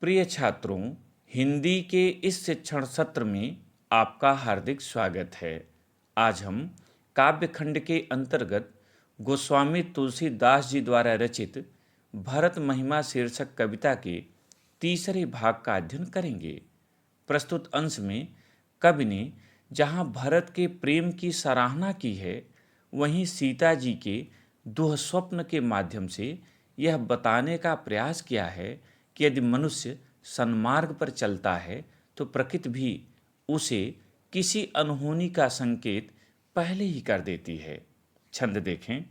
प्रिय छात्रों, हिंदी के इस शिक्षण सत्र में आपका हार्दिक स्वागत है। आज हम काव्यखंड के अंतर्गत गोस्वामी तुलसीदास जी द्वारा रचित भरत महिमा शीर्षक कविता के तीसरे भाग का अध्ययन करेंगे। प्रस्तुत अंश में कवि ने जहाँ भरत के प्रेम की सराहना की है, वहीं सीता जी के दुःस्वप्न के माध्यम से यह बताने का प्रयास किया है कि यदि मनुष्य सन्मार्ग पर चलता है तो प्रकृति भी उसे किसी अनहोनी का संकेत पहले ही कर देती है। छंद देखें।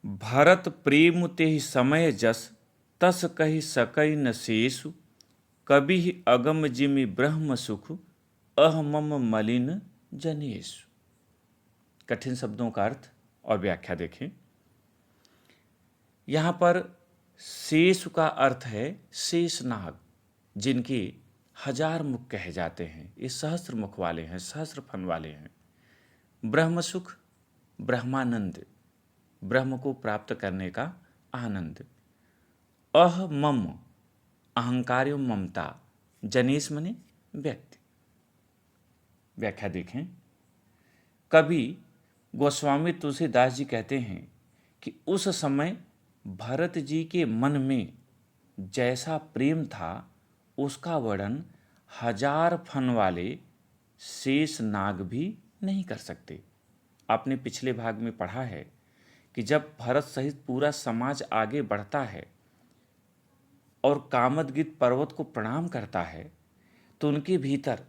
भरत प्रेम तेहि समय जस तस कहि सकई न शेषु कबि अगम जिमि ब्रह्म सुख अह मम मलिन जनेषु। कठिन शब्दों का अर्थ और व्याख्या देखें। यहाँ पर शेष का अर्थ है शेषनाग, जिनके 1000 मुख कहे जाते हैं। ये सहस्त्र मुख वाले हैं, सहस्त्र फन वाले हैं। ब्रह्म सुख, ब्रह्मानंद, ब्रह्म को प्राप्त करने का आनंद। अह मम, अहंकार एवं ममता। जनेश मने व्यक्ति। व्याख्या देखें। कवि गोस्वामी तुलसीदास जी कहते हैं कि उस समय भरत जी के मन में जैसा प्रेम था, उसका वर्णन 1000 फन वाले शेष नाग भी नहीं कर सकते। आपने पिछले भाग में पढ़ा है कि जब भरत सहित पूरा समाज आगे बढ़ता है और कामदगित पर्वत को प्रणाम करता है, तो उनके भीतर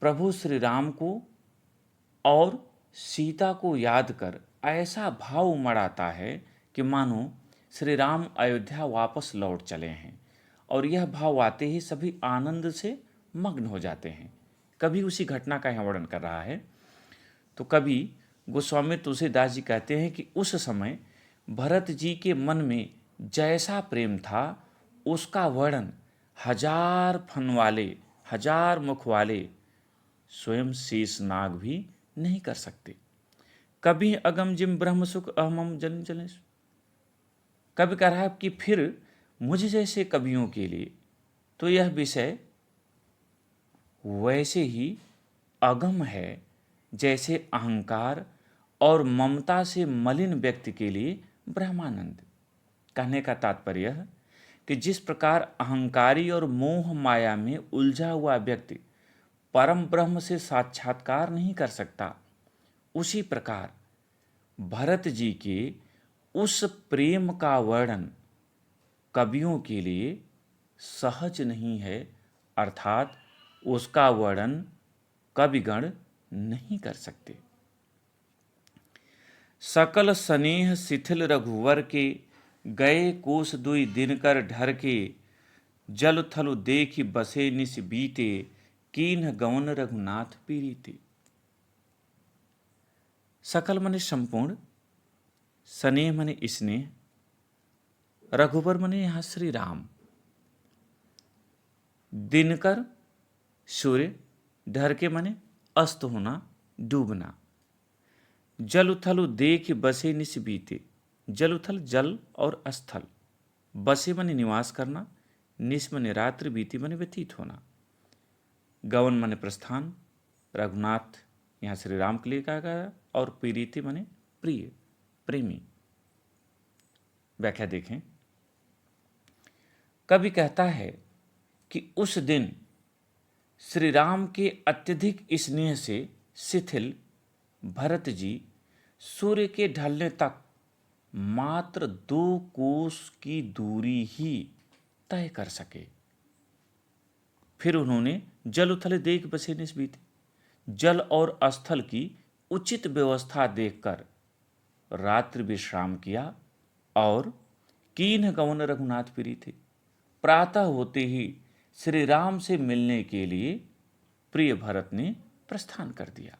प्रभु श्री राम को और सीता को याद कर ऐसा भाव उमड़ आता है कि मानो श्री राम अयोध्या वापस लौट चले हैं, और यह भाव आते ही सभी आनंद से मग्न हो जाते हैं। कभी उसी घटना का यहाँ वर्णन कर रहा है। तो कवि गोस्वामी तुलसीदास जी कहते हैं कि उस समय भरत जी के मन में जैसा प्रेम था, उसका वर्णन 1000 फन वाले, 1000 मुख वाले स्वयं शेषनाग भी नहीं कर सकते। कभी अगम जिम ब्रह्म सुख अहमम जन जनेश। कवि कह रहा है कि फिर मुझ जैसे कवियों के लिए तो यह विषय वैसे ही अगम है जैसे अहंकार और ममता से मलिन व्यक्ति के लिए ब्रह्मानंद। कहने का तात्पर्य है कि जिस प्रकार अहंकारी और मोह माया में उलझा हुआ व्यक्ति परम ब्रह्म से साक्षात्कार नहीं कर सकता, उसी प्रकार भरत जी के उस प्रेम का वर्णन कवियों के लिए सहज नहीं है, अर्थात उसका वर्णन कविगण नहीं कर सकते। सकल स्नेह शिथिल रघुवर के गए कोस दुई दिनकर ढर के जल थलु देखि बसे निस बीते कीन्ह गवन रघुनाथ पीड़िते। सकल मने संपूर्ण, स्नेह मने स्नेह, रघुवर मने यहाँ श्री राम, दिनकर सूर्य, ढर के मने अस्त होना, डूबना, जल उथल देख बसे निस बीते। जल उथल जल और स्थल, बसे मने निवास करना, निस मने रात्रि, बीती मने व्यतीत होना, गवन मने प्रस्थान, रघुनाथ यहाँ श्री राम के लिए कहा गया, और पीड़िति मने प्रिय, प्रेमी। व्याख्या देखें। कवि कहता है कि उस दिन श्री राम के अत्यधिक स्नेह से शिथिल भरत जी सूर्य के ढलने तक मात्र 2 कोस की दूरी ही तय कर सके। फिर उन्होंने जल उथले देख बसे निस बीते, जल और स्थल की उचित व्यवस्था देखकर रात्रि विश्राम किया और कीन्ह गवन रघुनाथ पीरी थे। प्रातः होते ही श्री राम से मिलने के लिए प्रिय भरत ने प्रस्थान कर दिया।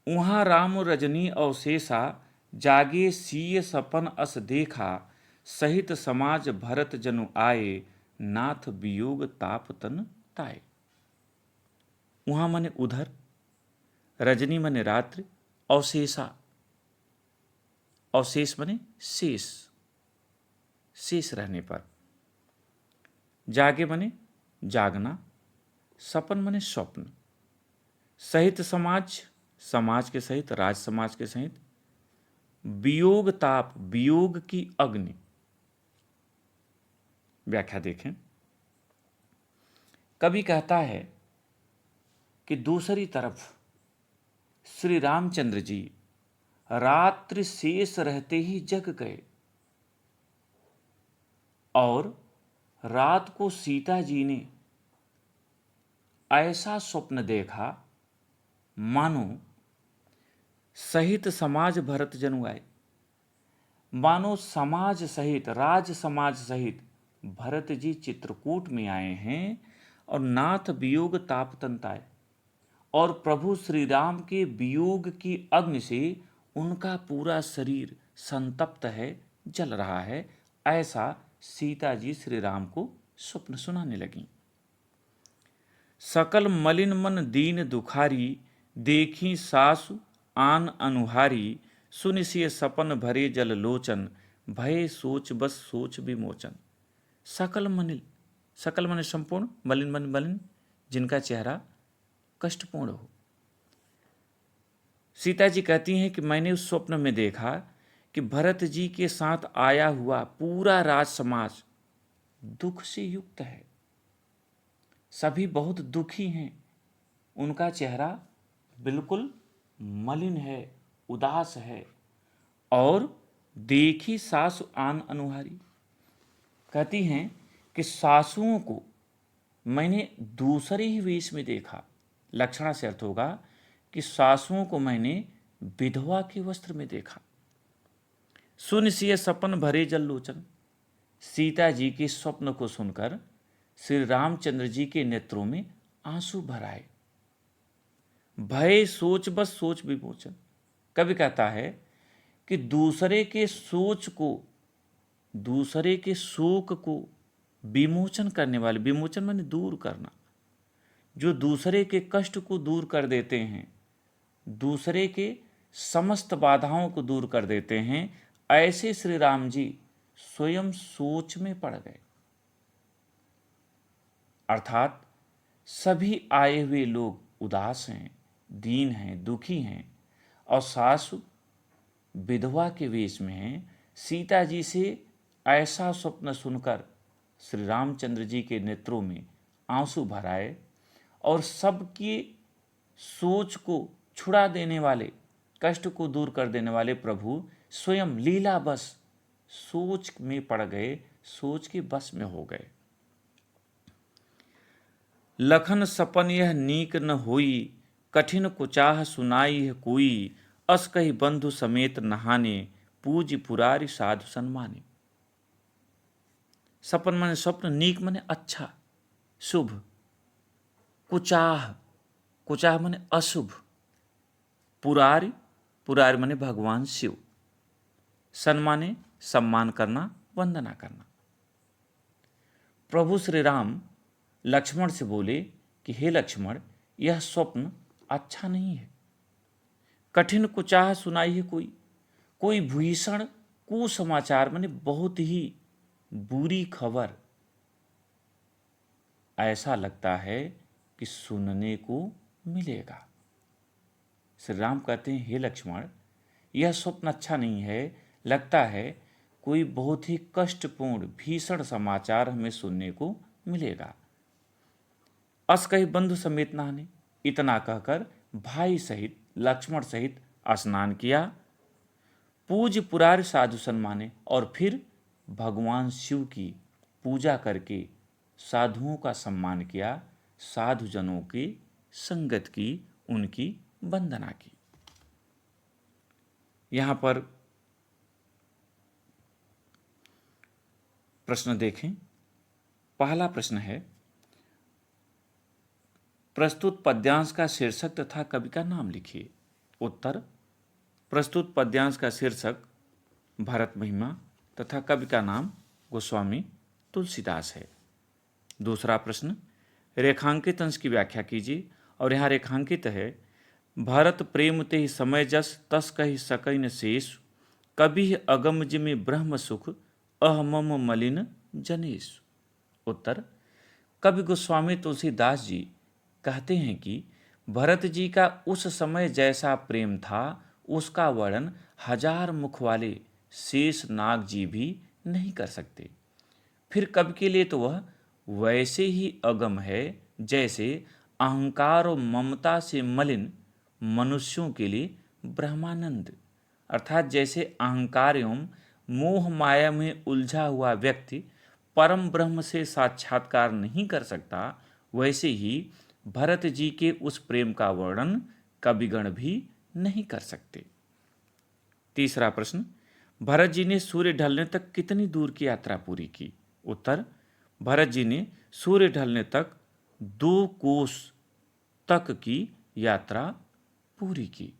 वहां राम रजनी अवशेषा जागे सीय सपन अस देखा सहित समाज भरत जनु आए नाथ वियोग ताप तन ताए। वहां मने उधर, रजनी मने रात्रि, अवशेषा अवशेष माने शेष, शेष रहने पर। जागे माने जागना, सपन माने स्वप्न, सहित समाज, समाज के सहित, राज समाज के सहित। वियोग ताप, वियोग की अग्नि। व्याख्या देखें। कवि कहता है कि दूसरी तरफ श्री रामचंद्र जी रात्रि शेष रहते ही जग गए और रात को सीता जी ने ऐसा स्वप्न देखा मानो सहित समाज भरत जनु आए, मानो समाज सहित, राज समाज सहित भरत जी चित्रकूट में आए हैं और नाथ वियोग ताप तंताए, और प्रभु श्री राम के वियोग की अग्नि से उनका पूरा शरीर संतप्त है, जल रहा है। ऐसा सीता जी श्री राम को स्वप्न सुनाने लगी। सकल मलिन मन दीन दुखारी, देखी सासु आन अनुहारी, सुनिसिय सपन भरे जल लोचन, भय सोच बस सोच विमोचन। सकल मलिन, सकल मन संपूर्ण, मलिन मन मलिन, जिनका चेहरा कष्टपूर्ण हो। सीता जी कहती हैं कि मैंने उस स्वप्न में देखा कि भरत जी के साथ आया हुआ पूरा राज समाज दुख से युक्त है, सभी बहुत दुखी हैं, उनका चेहरा बिल्कुल मलिन है, उदास है। और देखी सासु आन अनुहारी, कहती हैं कि सासुओं को मैंने दूसरे ही वेश में देखा। लक्षणा से अर्थ होगा कि सासुओं को मैंने विधवा के वस्त्र में देखा। सुनिसिय सपन भरे जल लोचन, सीता जी के स्वप्न को सुनकर श्री रामचंद्र जी के नेत्रों में आंसू भर आए। भय सोच बस सोच विमोचन, कवि कहता है कि दूसरे के सोच को, दूसरे के शोक को विमोचन करने वाले, विमोचन माने दूर करना, जो दूसरे के कष्ट को दूर कर देते हैं, दूसरे के समस्त बाधाओं को दूर कर देते हैं, ऐसे श्री राम जी स्वयं सोच में पड़ गए। अर्थात सभी आए हुए लोग उदास हैं, दीन हैं, दुखी हैं, और सासु विधवा के वेश में हैं। सीता जी से ऐसा स्वप्न सुनकर श्री रामचंद्र जी के नेत्रों में आंसू भर आए, और सबकी सोच को छुड़ा देने वाले, कष्ट को दूर कर देने वाले प्रभु स्वयं लीला बस सोच में पड़ गए, सोच के बस में हो गए। लखन सपन यह नीक न होई, कठिन कुचाह सुनाई है कोई, अस कही बंधु समेत नहाने, पूज पुरारी साधु सन्माने। सपन माने स्वप्न, नीक माने अच्छा, शुभ, कुचाह, कुचाह माने अशुभ, पुरारी, पुरारी माने भगवान शिव, सन्माने सम्मान करना, वंदना करना। प्रभु श्री राम लक्ष्मण से बोले कि हे लक्ष्मण, यह स्वप्न अच्छा नहीं है। कठिन कुचाह सुनाई है कोई, कोई भीषण कुसमाचार माने बहुत ही बुरी खबर ऐसा लगता है कि सुनने को मिलेगा। श्री राम कहते हैं हे लक्ष्मण, यह स्वप्न अच्छा नहीं है, लगता है कोई बहुत ही कष्टपूर्ण भीषण समाचार हमें सुनने को मिलेगा। अस कही बंधु समेत नहाने, इतना कहकर भाई सहित, लक्ष्मण सहित स्नान किया। पूज पुरार साधु सन्माने, और फिर भगवान शिव की पूजा करके साधुओं का सम्मान किया, साधुजनों की संगत की, उनकी वंदना की। यहां पर प्रश्न देखें। पहला प्रश्न है, प्रस्तुत पद्यांश का शीर्षक तथा कवि का नाम लिखिए। उत्तर, प्रस्तुत पद्यांश का शीर्षक भरत महिमा तथा कवि का नाम गोस्वामी तुलसीदास है। दूसरा प्रश्न, रेखांकित अंश की व्याख्या कीजिए। और यहाँ रेखांकित है, भरत प्रेम ते समय जस, तस कहि सकई न शेष, कभी अगम जिमि ब्रह्म सुख अहमम मलिन जनेश। उत्तर, कवि गोस्वामी तुलसीदास जी कहते हैं कि भरत जी का उस समय जैसा प्रेम था उसका वर्णन हजार मुख वाले शेष नाग जी भी नहीं कर सकते। फिर कवि के लिए तो वह वैसे ही अगम है जैसे अहंकार और ममता से मलिन मनुष्यों के लिए ब्रह्मानंद, अर्थात जैसे अहंकार एवं मोह माया में उलझा हुआ व्यक्ति परम ब्रह्म से साक्षात्कार नहीं कर सकता, वैसे ही भरत जी के उस प्रेम का वर्णन कविगण भी नहीं कर सकते। तीसरा प्रश्न, भरत जी ने सूर्य ढलने तक कितनी दूर की यात्रा पूरी की? उत्तर, भरत जी ने सूर्य ढलने तक 2 कोस तक की यात्रा पूरी की।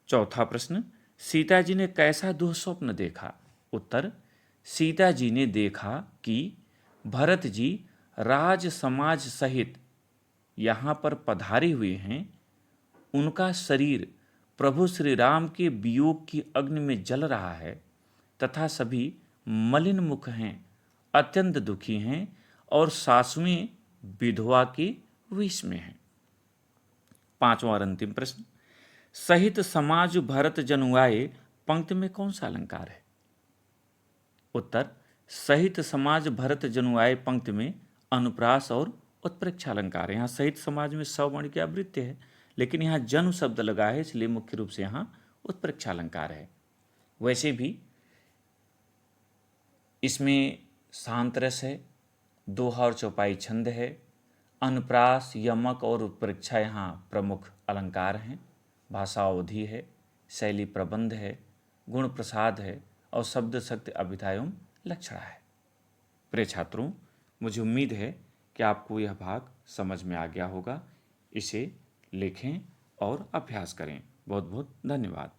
चौथा प्रश्न, सीता जी ने कैसा दुःस्वप्न देखा? उत्तर, सीता जी ने देखा कि भरत जी राज समाज सहित यहाँ पर पधारे हुए हैं। उनका शरीर प्रभु श्री राम के वियोग की अग्नि में जल रहा है तथा सभी मलिन मुख हैं, अत्यंत दुखी हैं और सासुएं विधवा के विष में हैं। पांचवा और अंतिम प्रश्न, सहित समाज भरत जनुआए पंक्ति में कौन सा अलंकार है? उत्तर, सहित समाज भरत जनुआए पंक्ति में अनुप्रास और उत्प्रेक्षा अलंकार है। यहाँ सहित समाज में सवर्ण की आवृत्ति है, लेकिन यहाँ जनु शब्द लगा है, इसलिए मुख्य रूप से यहाँ उत्प्रेक्षा अलंकार है। वैसे भी इसमें शांत रस है, दोहा और चौपाई छंद है, अनुप्रास, यमक और उत्प्रेक्षा यहाँ प्रमुख अलंकार हैं, भाषावधि है, शैली प्रबंध है, गुण प्रसाद है और शब्द शक्ति अभिधा एवं लक्षणा है। प्रिय छात्रों, मुझे उम्मीद है कि आपको यह भाग समझ में आ गया होगा। इसे लिखें और अभ्यास करें। बहुत बहुत धन्यवाद।